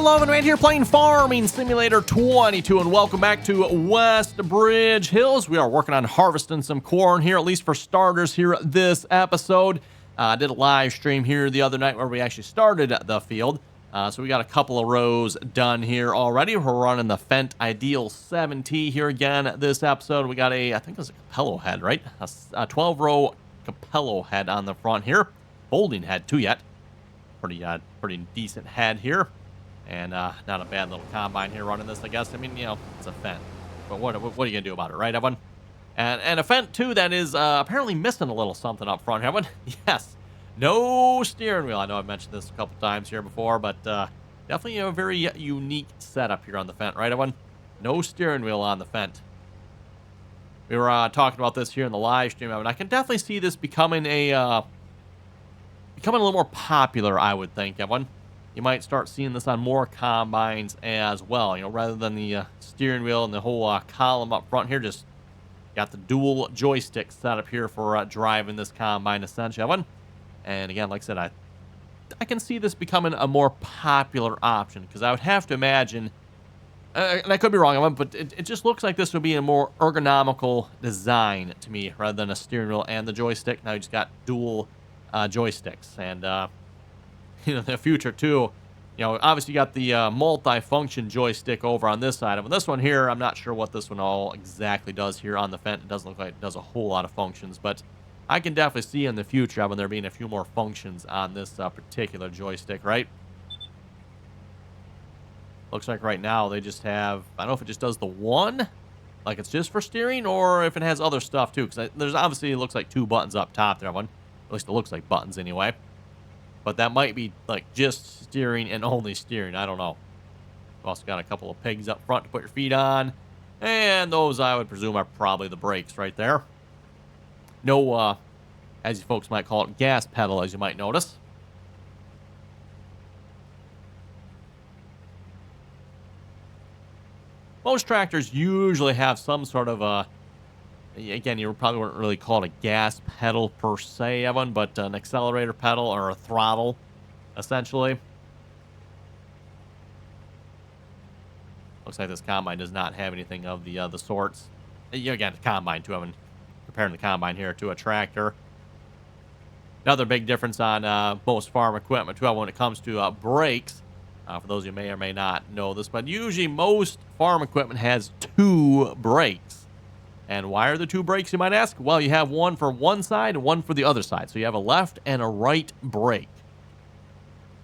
Hello, everyone, here playing Farming Simulator 22, and welcome back to Westbridge Hills. We are working on harvesting some corn here, at least for starters here this episode. I did a live stream here the other night where we actually started the field. So we got a couple of rows done here already. We're running the Fendt Ideal 7T here again this episode. We got I think it was a Capello head, right? A 12-row Capello head on the front here. Folding head too yet. Pretty decent head here. And not a bad little combine here running this, I guess. I mean, you know, it's a Fendt. But what are you going to do about it, right, Evan? And a Fendt, too, that is apparently missing a little something up front, Evan. Yes. No steering wheel. I know I've mentioned this a couple times here before, but definitely a very unique setup here on the Fendt, right, Evan? No steering wheel on the Fendt. We were talking about this here in the live stream, Evan. I can definitely see this becoming a little more popular, I would think, Evan. You might start seeing this on more combines as well, you know, rather than the steering wheel and the whole column up front here. Just got the dual joystick setup here for driving this combine, essentially, Evan. And again, like I said, I can see this becoming a more popular option, because I would have to imagine, and I could be wrong, Evan, but it just looks like this would be a more ergonomical design to me, rather than a steering wheel and the joystick. Now you just got dual joysticks, and you know, in the future too, you know, obviously you got the multi-function joystick over on this side of it. This one here, I'm not sure what this one all exactly does here on the Fendt. It doesn't look like it does a whole lot of functions, but I can definitely see in the future when there being a few more functions on this particular joystick, right? Looks like right now they just have, I don't know if it just does the one, like it's just for steering, or if it has other stuff too, because there's obviously, it looks like two buttons up top there, one. At least it looks like buttons anyway. But that might be like just steering and only steering. I don't know. We've also got a couple of pegs up front to put your feet on. And those, I would presume, are probably the brakes right there. No, as you folks might call it, gas pedal, as you might notice. Most tractors usually have some sort of again, you probably wouldn't really call it a gas pedal per se, Evan, but an accelerator pedal or a throttle, essentially. Looks like this combine does not have anything of the sorts. Again, combine too, Evan. Comparing the combine here to a tractor. Another big difference on most farm equipment too, when it comes to brakes. For those who may or may not know this, but usually most farm equipment has two brakes. And why are there two brakes, you might ask? Well, you have one for one side and one for the other side. So you have a left and a right brake.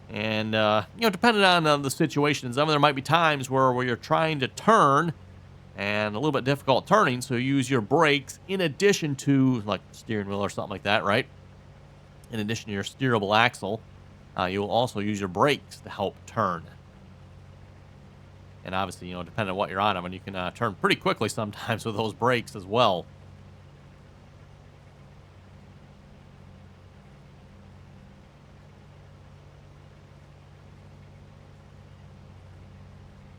And, you know, depending on the situation, there might be times where you're trying to turn and a little bit difficult turning. So you use your brakes in addition to, like, steering wheel or something like that, right? In addition to your steerable axle, you will also use your brakes to help turn. And obviously, you know, depending on what you're on, I mean, you can turn pretty quickly sometimes with those brakes as well.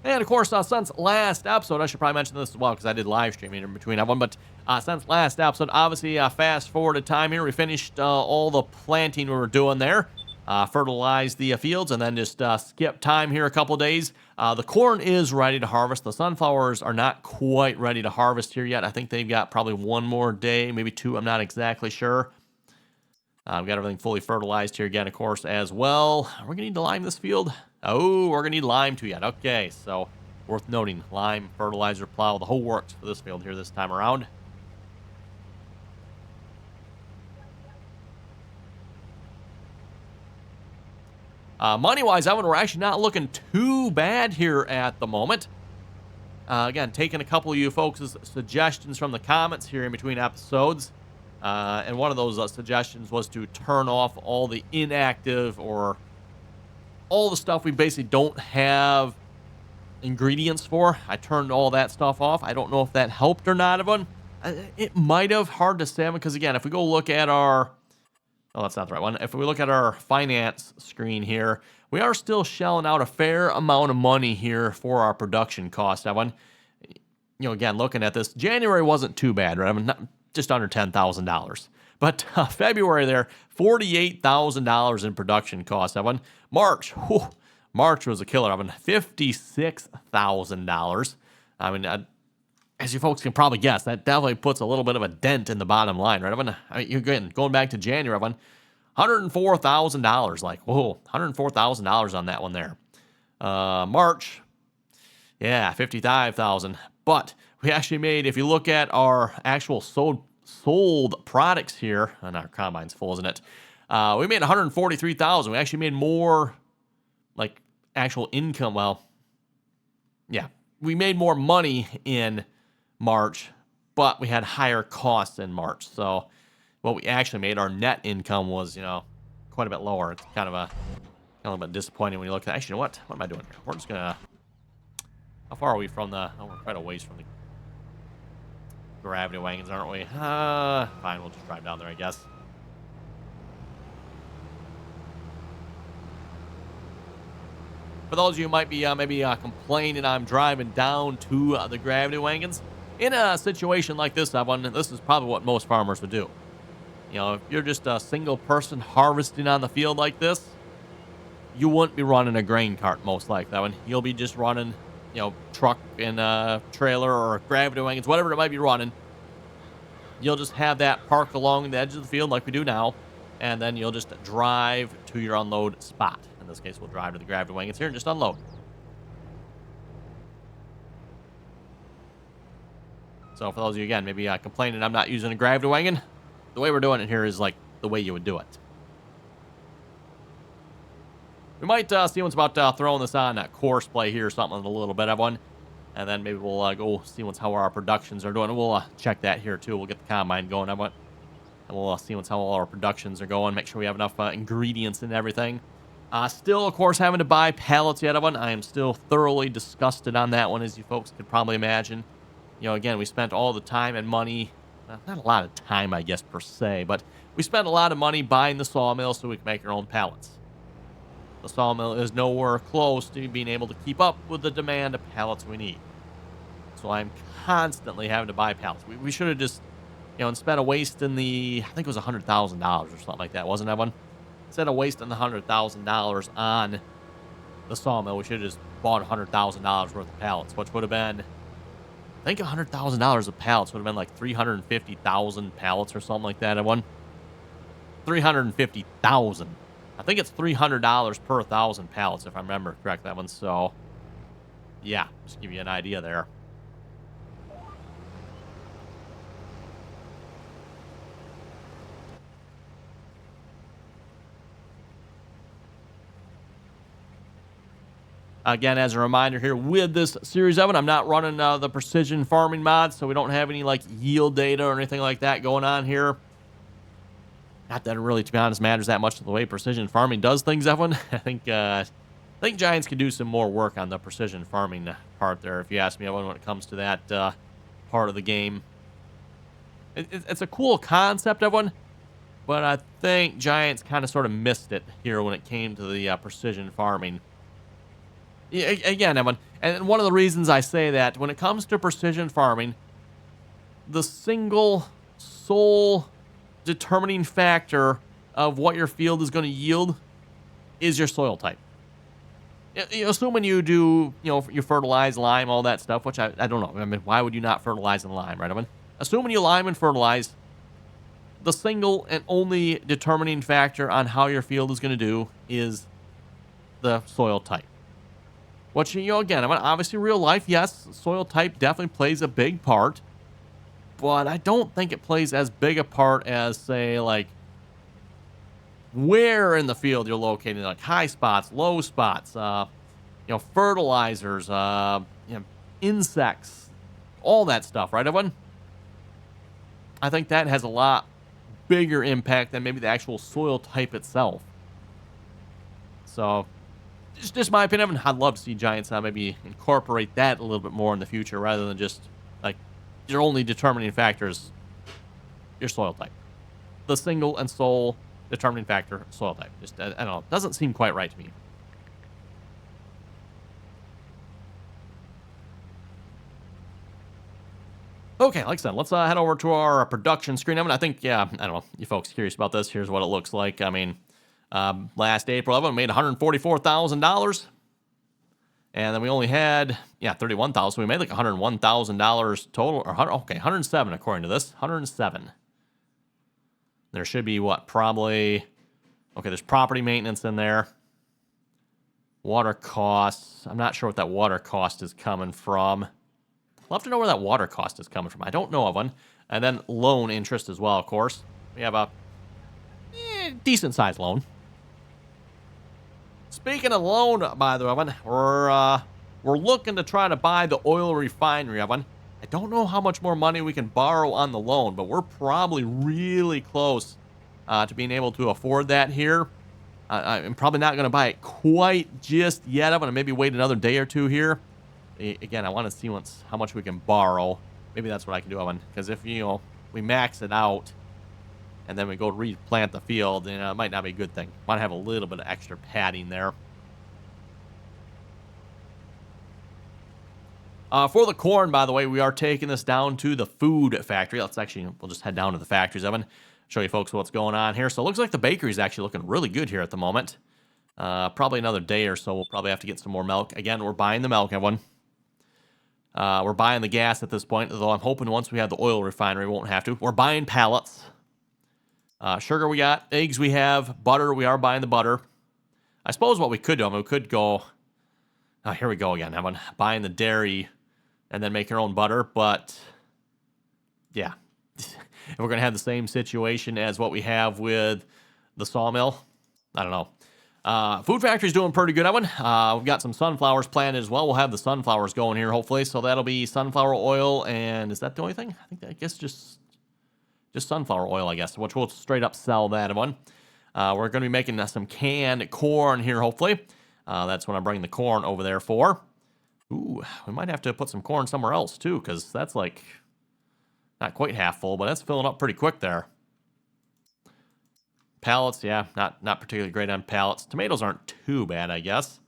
And, of course, since last episode, I should probably mention this as well because I did live streaming in between that one. But since last episode, obviously, fast forwarded time here. We finished all the planting we were doing there. Fertilize the fields, and then just skip time here a couple days. The corn is ready to harvest. The sunflowers are not quite ready to harvest here yet. I think they've got probably one more day, maybe two. I'm not exactly sure. We've got everything fully fertilized here again, of course, as well. We're going to need to lime this field. Oh, we're going to need lime too yet. Okay, so worth noting, lime, fertilizer, plow, the whole works for this field here this time around. Money-wise, Evan, we're actually not looking too bad here at the moment. Again, taking a couple of you folks' suggestions from the comments here in between episodes. And one of those suggestions was to turn off all the inactive or all the stuff we basically don't have ingredients for. I turned all that stuff off. I don't know if that helped or not, Evan. It might have. Hard to say, because again, if we go look at our... Oh, that's not the right one. If we look at our finance screen here, we are still shelling out a fair amount of money here for our production costs, Evan. You know, again, looking at this, January wasn't too bad, right? I mean, just under $10,000. But February there, $48,000 in production costs, Evan. March, whew, March was a killer, Evan. $56,000. I mean, as you folks can probably guess, that definitely puts a little bit of a dent in the bottom line, right, Evan? I mean, you're going back to January, Evan. $104,000. Like, whoa, $104,000 on that one there. March, yeah, $55,000. But we actually made, if you look at our actual sold products here, and our combine's full, isn't it? We made $143,000. We actually made more, like, actual income. Well, yeah, we made more money in March, but we had higher costs in March. So what we actually made, our net income was, quite a bit lower. It's kind of a bit disappointing when you look at that. Actually, you know what? What am I doing here? We're just gonna. How far are we from the? Oh, we're quite a ways from the gravity wagons, aren't we? Fine, we'll just drive down there, I guess. For those of you who might be maybe complaining I'm driving down to the gravity wagons, in a situation like this, this is probably what most farmers would do. If you're just a single person harvesting on the field like this, you wouldn't be running a grain cart most likely. You'll be just running, truck and trailer or gravity wagons, whatever it might be running. You'll just have that parked along the edge of the field like we do now, and then you'll just drive to your unload spot. In this case, we'll drive to the gravity wagons here and just unload. So for those of you, again, maybe complaining I'm not using a gravity wagon, the way we're doing it here is like the way you would do it. We might see what's about throwing this on course play here or something in a little bit, everyone. And then maybe we'll go see how our productions are doing. And we'll check that here, too. We'll get the combine going, everyone. And we'll see how all our productions are going. Make sure we have enough ingredients and everything. Still, of course, having to buy pallets yet, everyone. I am still thoroughly disgusted on that one, as you folks could probably imagine. Again, we spent all the time and money. Not a lot of time, I guess, per se. But we spent a lot of money buying the sawmill so we can make our own pallets. The sawmill is nowhere close to being able to keep up with the demand of pallets we need. So I'm constantly having to buy pallets. We should have just, instead of wasting I think it was $100,000 or something like that, wasn't that one? Instead of wasting the $100,000 on the sawmill, we should have just bought $100,000 worth of pallets, which would have been, I think $100,000 of pallets would have been like 350,000 pallets or something like that. I won 350,000. I think it's $300 per 1,000 pallets, if I remember correctly, that one. So, yeah, just give you an idea there. Again, as a reminder here, with this Series 7, I'm not running the precision farming mod, so we don't have any like yield data or anything like that going on here. Not that it really, to be honest, matters that much to the way precision farming does things, Evan. I think Giants could do some more work on the precision farming part there, if you ask me, Evan, when it comes to that part of the game. It's a cool concept, Evan, but I think Giants kind of sort of missed it here when it came to the precision farming. Again, Evan, and one of the reasons I say that, when it comes to precision farming, the single sole determining factor of what your field is going to yield is your soil type. Assuming you do, you fertilize, lime, all that stuff, which I don't know. I mean, why would you not fertilize and lime, right? I mean, assuming you lime and fertilize, the single and only determining factor on how your field is going to do is the soil type. Which, again, I mean, obviously real life, yes, soil type definitely plays a big part, but I don't think it plays as big a part as, say, like, where in the field you're located, like high spots, low spots, fertilizers, insects, all that stuff, right, everyone? I think that has a lot bigger impact than maybe the actual soil type itself. So, just my opinion, I'd love to see Giants maybe incorporate that a little bit more in the future rather than just, like, your only determining factor is your soil type. The single and sole determining factor, soil type. Just, I don't know, doesn't seem quite right to me. Okay, like I said, let's head over to our production screen. I mean, I think, I don't know, you folks curious about this, here's what it looks like. I mean, last April, I made $144,000. And then we only had, yeah, 31,000. So we made like $101,000 total. Or okay, 107 according to this. 107. There should be what? Probably, okay, there's property maintenance in there. Water costs. I'm not sure what that water cost is coming from. I'd love to know where that water cost is coming from. I don't know of one. And then loan interest as well, of course. We have a decent-sized loan. Speaking of loan, by the way, Evan, we're looking to try to buy the oil refinery, Evan. I don't know how much more money we can borrow on the loan, but we're probably really close to being able to afford that here. I'm probably not going to buy it quite just yet. I'm going to maybe wait another day or two here. Again, I want to see how much we can borrow. Maybe that's what I can do, Evan. Because if, we max it out and then we go replant the field, it might not be a good thing. Might have a little bit of extra padding there. For the corn, by the way, we are taking this down to the food factory. We'll just head down to the factories, Evan. Show you folks what's going on here. So it looks like the bakery's actually looking really good here at the moment. Probably another day or so, we'll probably have to get some more milk. Again, we're buying the milk, Evan. We're buying the gas at this point, although I'm hoping once we have the oil refinery, we won't have to. We're buying pallets. Sugar we got. Eggs we have. Butter, we are buying the butter. I suppose what we could do, we could go... here we go again, Evan. Buying the dairy and then make our own butter, but... yeah. If we're going to have the same situation as what we have with the sawmill, I don't know. Food factory's doing pretty good, Evan. We've got some sunflowers planted as well. We'll have the sunflowers going here, hopefully. So that'll be sunflower oil, and is that the only thing? I guess just sunflower oil, I guess, which we'll straight up sell that one. We're going to be making some canned corn here, hopefully. That's what I'm bringing the corn over there for. Ooh, we might have to put some corn somewhere else, too, because that's like not quite half full, but that's filling up pretty quick there. Pallets, yeah, not particularly great on pallets. Tomatoes aren't too bad, I guess.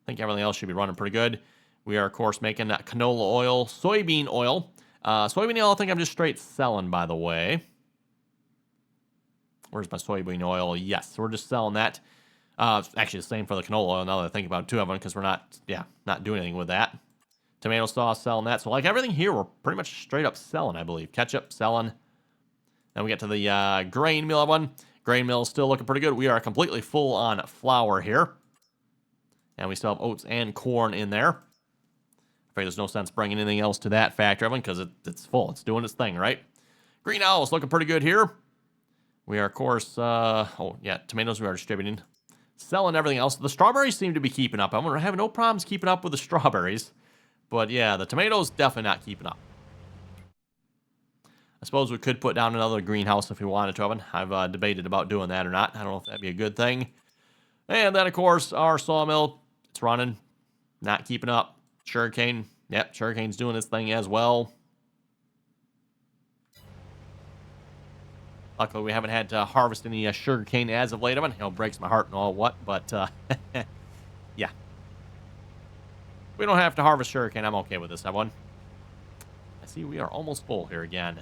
I think everything else should be running pretty good. We are, of course, making canola oil, soybean oil. Soybean oil, I think I'm just straight selling, by the way. Where's my soybean oil? Yes, we're just selling that. Actually, the same for the canola oil, now that I think about it, too, Evan, because we're not doing anything with that. Tomato sauce, selling that. So, like, everything here, we're pretty much straight up selling, I believe. Ketchup, selling. Then we get to the grain mill one. Grain mill is still looking pretty good. We are completely full on flour here. And we still have oats and corn in there. I figure there's no sense bringing anything else to that factory, because it's full. It's doing its thing, right? Greenhouse looking pretty good here. We are, of course, tomatoes we are distributing. Selling everything else. The strawberries seem to be keeping up. I'm having no problems keeping up with the strawberries. But yeah, the tomatoes definitely not keeping up. I suppose we could put down another greenhouse if we wanted to, Evan. I've debated about doing that or not. I don't know if that'd be a good thing. And then, of course, our sawmill, it's running, not keeping up. Sugarcane, yep, sugarcane's doing its thing as well. Luckily, we haven't had to harvest any sugarcane as of late, Evan. It breaks my heart and all what, but yeah. We don't have to harvest sugarcane. I'm okay with this, Evan. I see we are almost full here again.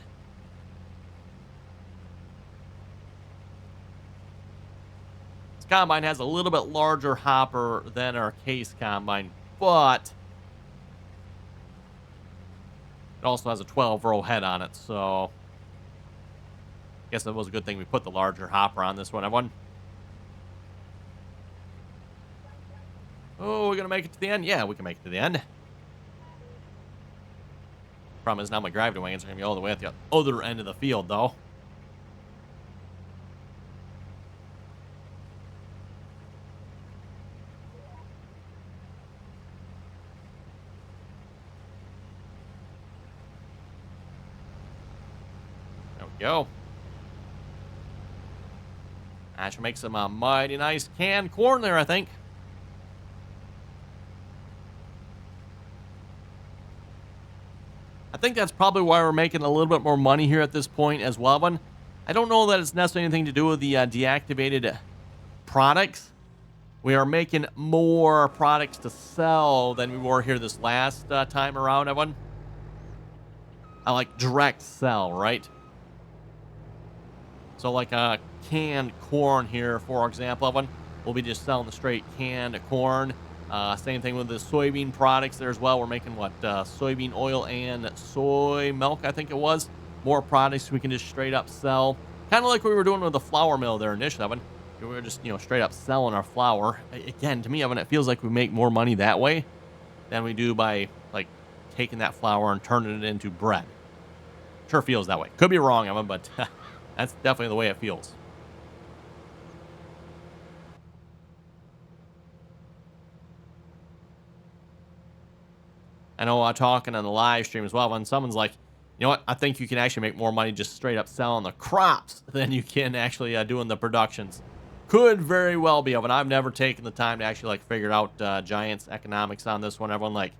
This combine has a little bit larger hopper than our case combine, but it also has a 12-row head on it, so I guess it was a good thing we put the larger hopper on this one, Evan. Oh, we're going to make it to the end? Yeah, we can make it to the end. Problem is now my gravity wagons are going to be all the way at the other end of the field, though. There we go. I should make some mighty nice canned corn there, I think. I think that's probably why we're making a little bit more money here at this point as well, Evan. I don't know that it's necessarily anything to do with the deactivated products. We are making more products to sell than we were here this last time around, Evan. I like direct sell, right? So like canned corn here, for example, Evan. We'll be just selling the straight canned corn. Same thing with the soybean products there as well. We're making what, soybean oil and soy milk, I think it was. More products we can just straight up sell. Kind of like we were doing with the flour mill there initially, Evan. We were just, straight up selling our flour. Again, to me, Evan, it feels like we make more money that way than we do by, like, taking that flour and turning it into bread. Sure feels that way. Could be wrong, Evan, but that's definitely the way it feels. I know talking on the live stream as well, when someone's like, you know what, I think you can actually make more money just straight up selling the crops than you can actually doing the productions. Could very well be, but I've never taken the time to actually like figure out Giants economics on this one. Everyone like,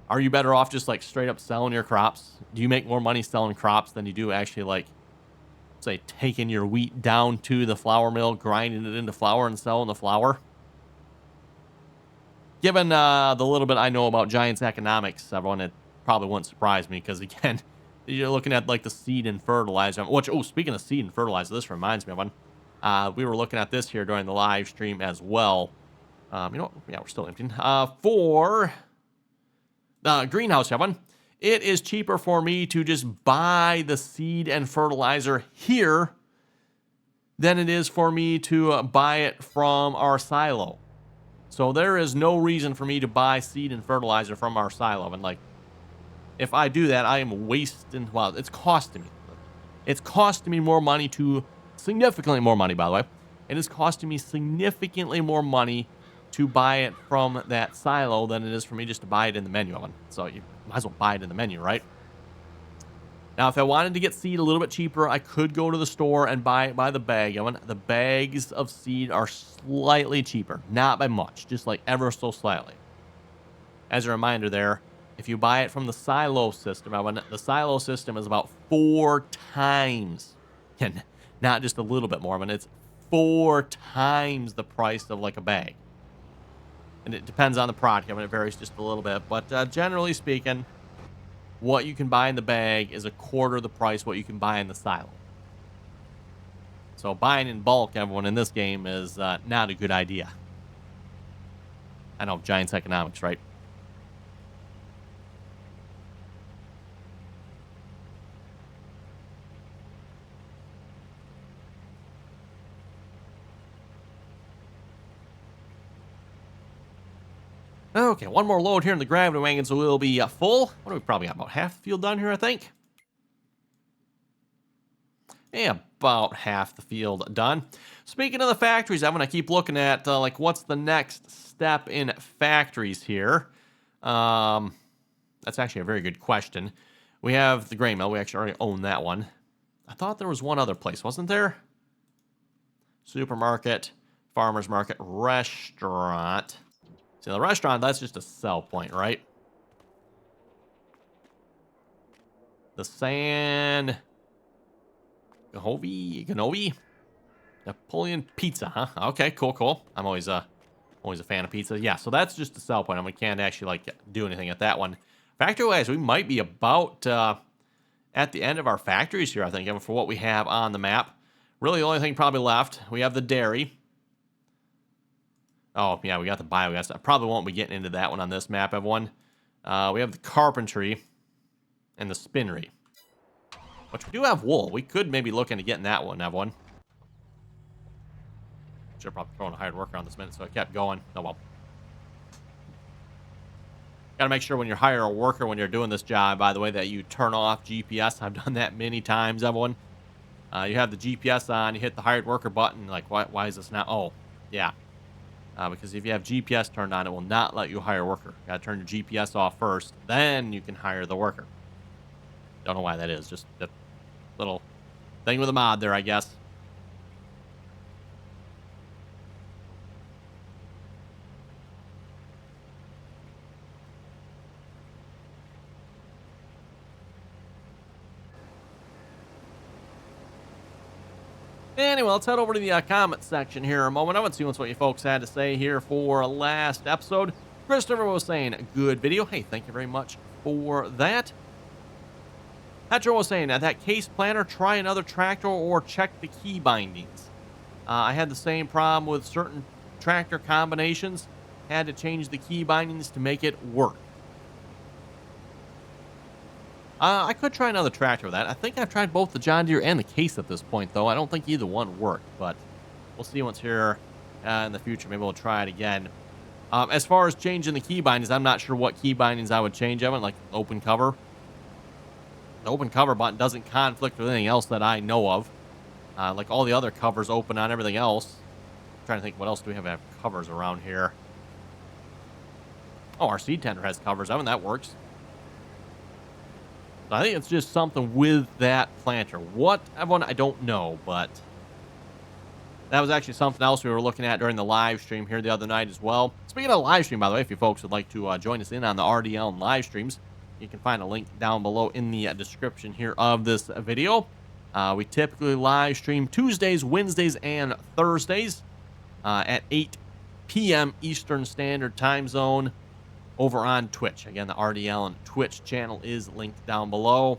are you better off just like straight up selling your crops? Do you make more money selling crops than you do actually like, say, taking your wheat down to the flour mill, grinding it into flour and selling the flour? Given the little bit I know about Giants economics, everyone, it probably wouldn't surprise me because, again, you're looking at like the seed and fertilizer. Which, oh, speaking of seed and fertilizer, this reminds me of one. We were looking at this here during the live stream as well. You know what? Yeah, we're still emptying. For the greenhouse, everyone, it is cheaper for me to just buy the seed and fertilizer here than it is for me to buy it from our silo. So there is no reason for me to buy seed and fertilizer from our silo. And like, if I do that, I am wasting, well, it's costing me. It's costing me more money significantly more money, by the way. It is costing me significantly more money to buy it from that silo than it is for me just to buy it in the menu oven. So you might as well buy it in the menu, right? Now, if I wanted to get seed a little bit cheaper, I could go to the store and buy it by the bag. The bags of seed are slightly cheaper. Not by much, just like ever so slightly. As a reminder there, if you buy it from the silo system, the silo system is about 4 times, and not just a little bit more, it's 4 times the price of like a bag. And it depends on the product. It varies just a little bit. But generally speaking, what you can buy in the bag is a quarter of the price what you can buy in the silo. So buying in bulk, everyone, in this game is not a good idea. I know, Giants economics, right? Okay, one more load here in the gravity wagon, so we'll be full. What do we probably got? About half the field done here, I think. Yeah, about half the field done. Speaking of the factories, I'm going to keep looking at, like, what's the next step in factories here. That's actually a very good question. We have the grain mill. We actually already own that one. I thought there was one other place, wasn't there? Supermarket, farmer's market, restaurant. See, the restaurant, that's just a sell point, right? The San Ganovi? Napoleon Pizza, huh? Okay, cool. I'm always a fan of pizza. Yeah, so that's just a sell point. We can't actually, like, do anything at that one. Factory-wise, we might be about at the end of our factories here, I think, for what we have on the map. Really, the only thing probably left, we have the dairy. Oh, yeah, we got the biogas. I probably won't be getting into that one on this map, everyone. We have the carpentry and the spinnery. Which we do have wool. We could maybe look into getting that one, everyone. Should have probably thrown a hired worker on this minute, so I kept going. Oh, well. Got to make sure when you hire a worker when you're doing this job, by the way, that you turn off GPS. I've done that many times, everyone. You have the GPS on, you hit the hired worker button, like, why is this not? Oh, yeah. Because if you have GPS turned on, it will not let you hire a worker. You got to turn your GPS off first, then you can hire the worker. Don't know why that is. Just a little thing with a mod there, I guess. Anyway, let's head over to the comment section here in a moment. I want to see what you folks had to say here for last episode. Christopher was saying, good video. Hey, thank you very much for that. Petro was saying, at that case planner, try another tractor or check the key bindings. I had the same problem with certain tractor combinations. had to change the key bindings to make it work. I could try another tractor with that. I think I've tried both the John Deere and the Case at this point, though. I don't think either one worked, but we'll see once here in the future. Maybe we'll try it again. As far as changing the key bindings, I'm not sure what key bindings I would change. I went like open cover. The open cover button doesn't conflict with anything else that I know of. Like all the other covers open on everything else. I'm trying to think what else do we have covers around here. Oh, our seed tender has covers. I mean, that works. So I think it's just something with that planter. What, everyone, I don't know, but that was actually something else we were looking at during the live stream here the other night as well. Speaking of live stream, by the way, if you folks would like to join us in on the RDAllen live streams, you can find a link down below in the description here of this video. We typically live stream Tuesdays, Wednesdays, and Thursdays at 8 p.m. Eastern Standard Time Zone over on Twitch. Again, the RDAllen Twitch channel is linked down below.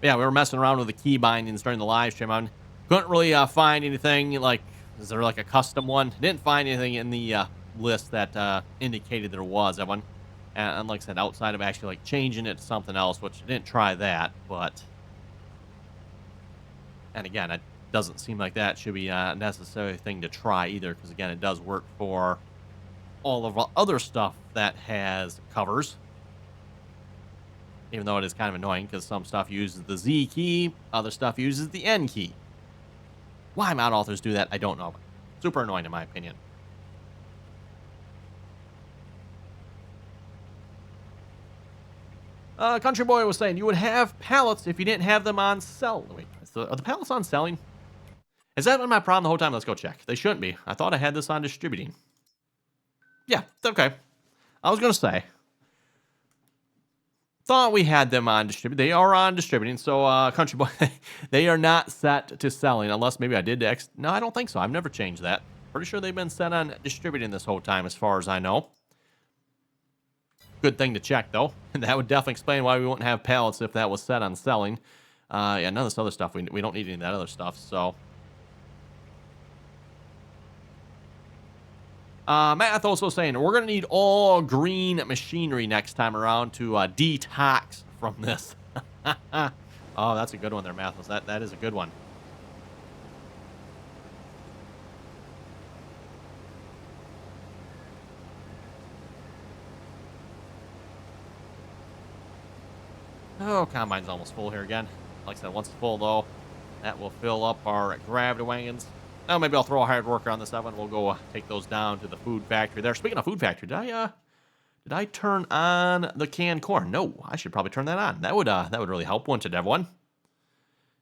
Yeah, we were messing around with the key bindings during the live stream. I couldn't really find anything like, is there like a custom one? Didn't find anything in the list that indicated there was one. And like I said, outside of actually like changing it to something else, which I didn't try that, but, and again, it doesn't seem like that should be a necessary thing to try either, because again, it does work for all of our other stuff that has covers. Even though it is kind of annoying because some stuff uses the Z key, other stuff uses the N key. Why mod authors do that, I don't know. Super annoying in my opinion. Country Boy was saying you would have pallets if you didn't have them on sell. Wait, are the pallets on selling? Has that been my problem the whole time? Let's go check. They shouldn't be. I thought I had this on distributing. Yeah, okay. I was going to say. Thought we had them on distributing. They are on distributing. So, Country Boy, they are not set to selling unless maybe I did X. No, I don't think so. I've never changed that. Pretty sure they've been set on distributing this whole time as far as I know. Good thing to check, though. That would definitely explain why we wouldn't have pallets if that was set on selling. Yeah, none of this other stuff, we don't need any of that other stuff, so. Matt also saying, we're going to need all green machinery next time around to detox from this. Oh, that's a good one there, Mathos. That is a good one. Oh, combine's almost full here again. Like I said, once it's full, though, that will fill up our gravity wagons. Now, maybe I'll throw a hard worker on this oven. We'll go take those down to the food factory there. Speaking of food factory, did I turn on the canned corn? No, I should probably turn that on. That would really help, wouldn't it, everyone?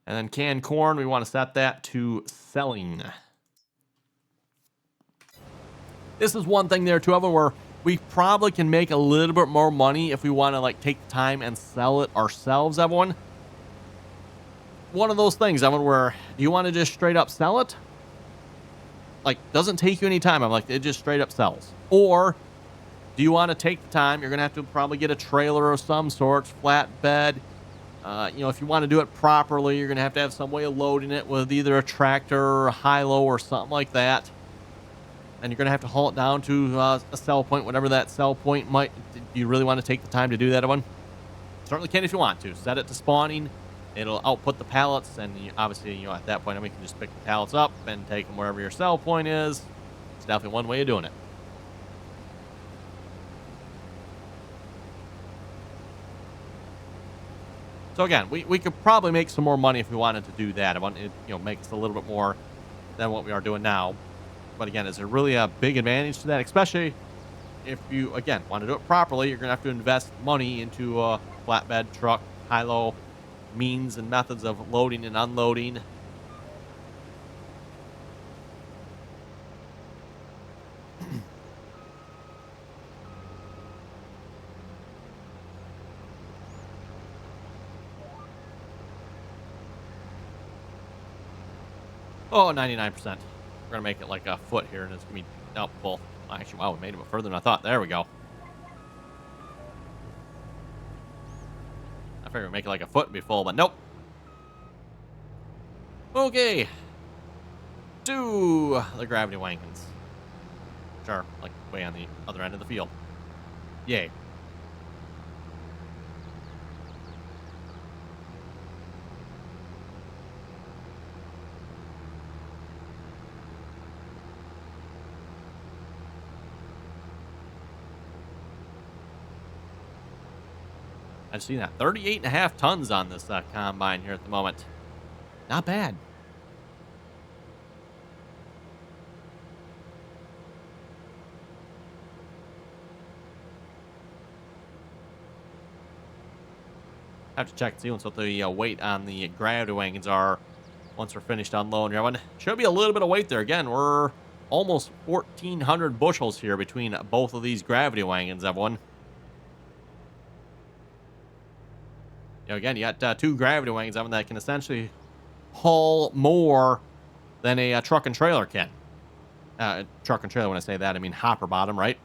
And then canned corn, we want to set that to selling. This is one thing there, too, Evan, where we probably can make a little bit more money if we want to like take the time and sell it ourselves, everyone. One of those things, Evan, where do you want to just straight up sell it? Like, doesn't take you any time. I'm like, it just straight up sells. Or do you want to take the time? You're going to have to probably get a trailer of some sort, flatbed. You know, if you want to do it properly, you're going to have some way of loading it with either a tractor or a high-low or something like that. And you're going to have to haul it down to a sell point, whatever that sell point might. Do you really want to take the time to do that, everyone? Certainly can if you want to. Set it to spawning. It'll output the pallets, and obviously, you know, at that point, I mean, you can just pick the pallets up and take them wherever your sell point is. It's definitely one way of doing it. So again, we could probably make some more money if we wanted to do that. I want it, you know, make us a little bit more than what we are doing now. But again, is there really a big advantage to that? Especially if you, again, want to do it properly, you're going to have to invest money into a flatbed, truck, high-low, means and methods of loading and unloading. Oh, 99%. We're going to make it like a foot here, and it's going to be full. Actually, wow, we made it further than I thought. There we go. I figured we'd make it like a foot and be full, but nope. Okay. To the gravity wagons. Which are, like, way on the other end of the field. Yay. I've seen that 38.5 tons on this combine here at the moment. Not bad. Have to check and see what the weight on the gravity wagons are once we're finished unloading everyone. Should be a little bit of weight there. Again, we're almost 1,400 bushels here between both of these gravity wagons, everyone. You know, again, you got two gravity wagons that can essentially haul more than a truck and trailer can. Truck and trailer, when I say that, I mean hopper bottom, right?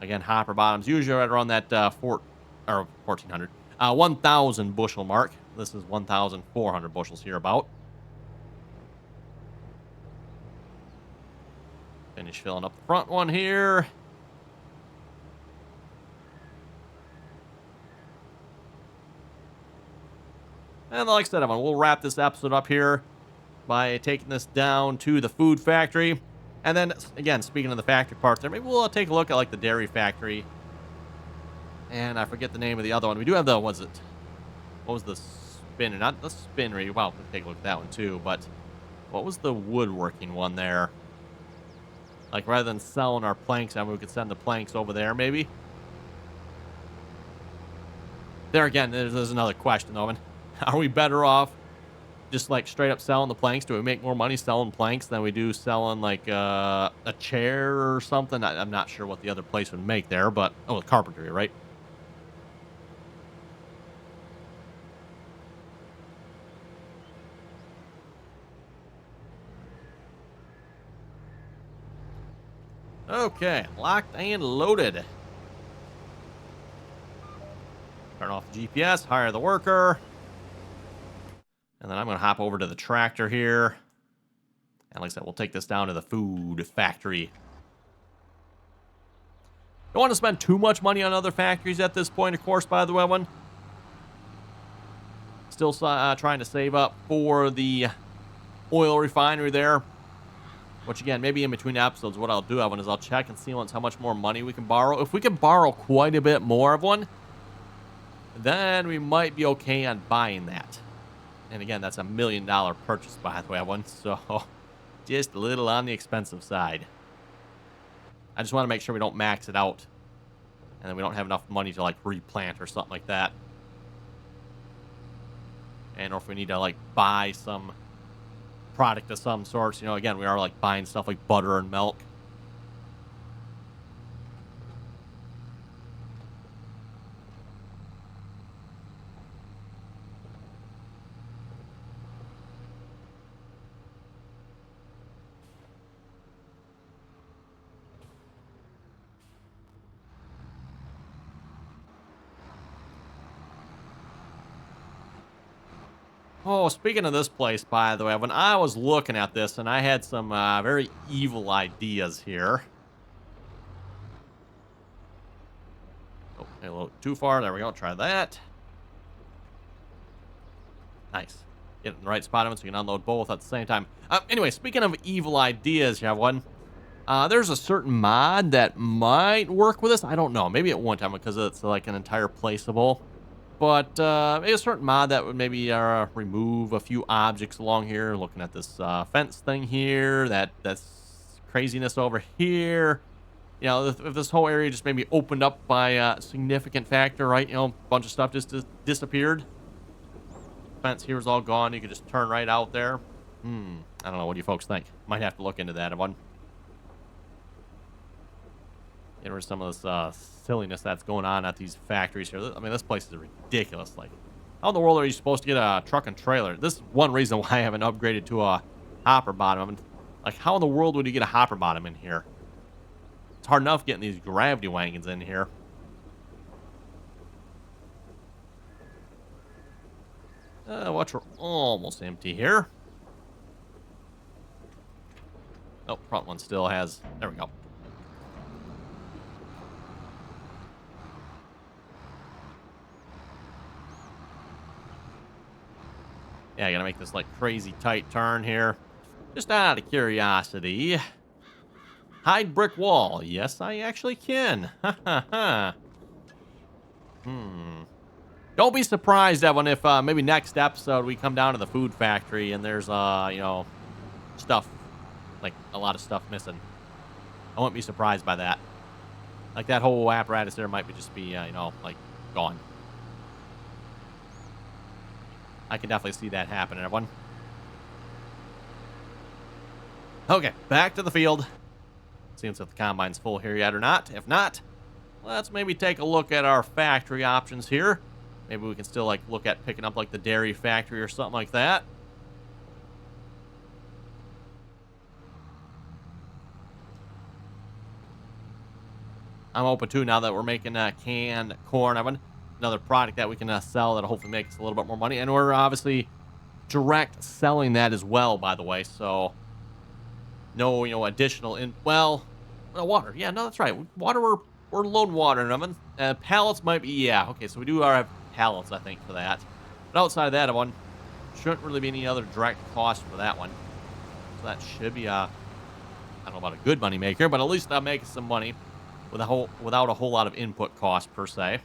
Again, hopper bottoms usually right around that 1,400, 1,000 bushel mark. This is 1,400 bushels here about. Finish filling up the front one here. And like I said, we'll wrap this episode up here by taking this down to the food factory. And then, again, speaking of the factory parts there, maybe we'll take a look at, like, the dairy factory. And I forget the name of the other one. We do have the, what was the spinner? Not the spinnery. Well, we'll take a look at that one, too. But what was the woodworking one there? Like, rather than selling our planks, we could send the planks over there, maybe? There again, there's another question, though. Are we better off just, like, straight up selling the planks? Do we make more money selling planks than we do selling, like, a chair or something? I'm not sure what the other place would make there, but... Oh, carpentry, right? Okay, locked and loaded. Turn off the GPS, hire the worker. And then I'm going to hop over to the tractor here. And like I said, we'll take this down to the food factory. Don't want to spend too much money on other factories at this point, of course, by the way, everyone. Still trying to save up for the oil refinery there. Which, again, maybe in between episodes, what I'll do, everyone, is I'll check and see once how much more money we can borrow. If we can borrow quite a bit more, everyone, then we might be okay on buying that. And again, that's $1 million purchase, by the way, everyone. So, just a little on the expensive side. I just want to make sure we don't max it out. And then we don't have enough money to, like, replant or something like that. And or if we need to, like, buy some product of some sorts. You know, again, we are, like, buying stuff like butter and milk. Oh, speaking of this place, by the way, when I was looking at this, and I had some very evil ideas here. Oh, a little too far. There we go. Try that. Nice. Get in the right spot so you can unload both at the same time. Anyway, speaking of evil ideas, you have one. There's a certain mod that might work with this. I don't know. Maybe at one time because it's like an entire placeable. But maybe a certain mod that would maybe remove a few objects along here. Looking at this fence thing here, that's craziness over here. You know, if this whole area just maybe opened up by a significant factor, right? You know, a bunch of stuff just disappeared. Fence here is all gone. You could just turn right out there. I don't know. What do you folks think? Might have to look into that one. Get rid of some of this silliness that's going on at these factories here. I mean, this place is ridiculous. Like, how in the world are you supposed to get a truck and trailer? This is one reason why I haven't upgraded to a hopper bottom. I mean, like, how in the world would you get a hopper bottom in here? hard enough getting these gravity wagons in here. Watch, we're almost empty here. Oh, front one still has... There we go. Yeah, I gotta make this, like, crazy tight turn here. Just out of curiosity. Hide brick wall. Yes, I actually can. Ha ha ha. Don't be surprised, Evan, if maybe next episode we come down to the food factory and there's, you know, stuff, like a lot of stuff missing. I won't be surprised by that. Like that whole apparatus there might be just be, you know, like gone. I can definitely see that happening, everyone. Okay, back to the field. Seeing if the combine's full here yet or not. If not, let's maybe take a look at our factory options here. Maybe we can still, like, look at picking up, like, the dairy factory or something like that. I'm open to now that we're making canned corn. Another product that we can sell that'll hopefully make us a little bit more money. And we're obviously direct selling that as well, by the way. So, no, you know, additional well, water. Yeah, no, that's right. Water, we're loading water in them. Pallets might be, yeah. Okay, so we do have pallets, I think, for that. But outside of that, one shouldn't really be any other direct cost for that one. So that should be, I don't know about a good money maker, but at least that'll make some money without a whole lot of input cost, per se.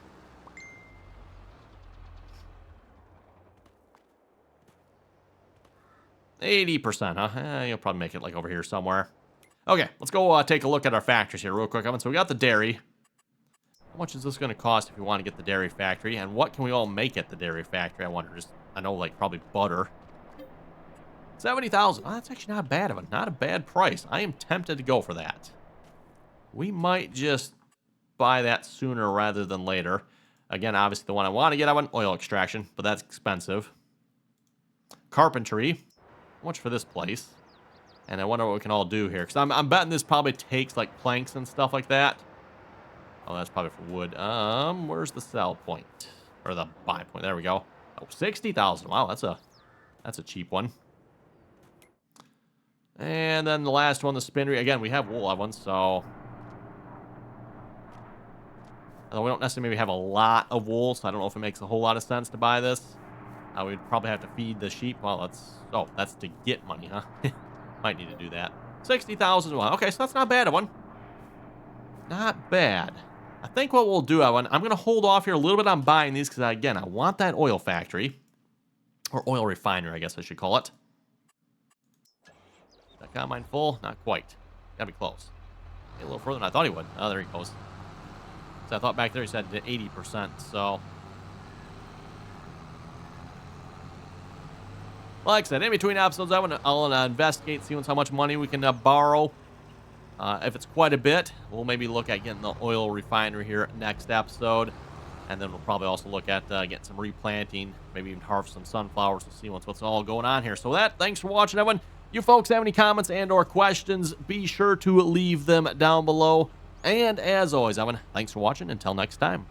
%, huh? You'll probably make it, like, over here somewhere. Okay, let's go take a look at our factories here real quick. So we got the dairy. How much is this going to cost if we want to get the dairy factory? And what can we all make at the dairy factory? I wonder. I know, like, probably butter. 70,000. Oh, that's actually not bad of it. Not a bad price. I am tempted to go for that. We might just buy that sooner rather than later. Again, obviously the one I want to get, I want oil extraction, but that's expensive. Carpentry. How much for this place? And I wonder what we can all do here. Because I'm betting this probably takes, like, planks and stuff like that. Oh, that's probably for wood. Where's the sell point? Or the buy point? There we go. Oh, 60,000. Wow, that's a cheap one. And then the last one, the spinnery. Again, we have wool on one, so... Although we don't necessarily maybe have a lot of wool, so I don't know if it makes a whole lot of sense to buy this. We'd probably have to feed the sheep. Well, that's to get money, huh? Might need to do that. 60,000. Okay, so that's not bad, one. Not bad. I think what we'll do, I'm going to hold off here a little bit on buying these because, again, I want that oil factory. Or oil refinery, I guess I should call it. Is that combine full? Not quite. Gotta be close. A little further than I thought he would. Oh, there he goes. So I thought back there he said 80%, so... Like I said, in between episodes, I'll investigate, see how much money we can borrow. If it's quite a bit, we'll maybe look at getting the oil refinery here next episode. And then we'll probably also look at getting some replanting, maybe even harvest some sunflowers to see what's all going on here. So with that, thanks for watching, everyone. You folks have any comments and or questions, be sure to leave them down below. And as always, Evan, thanks for watching. Until next time.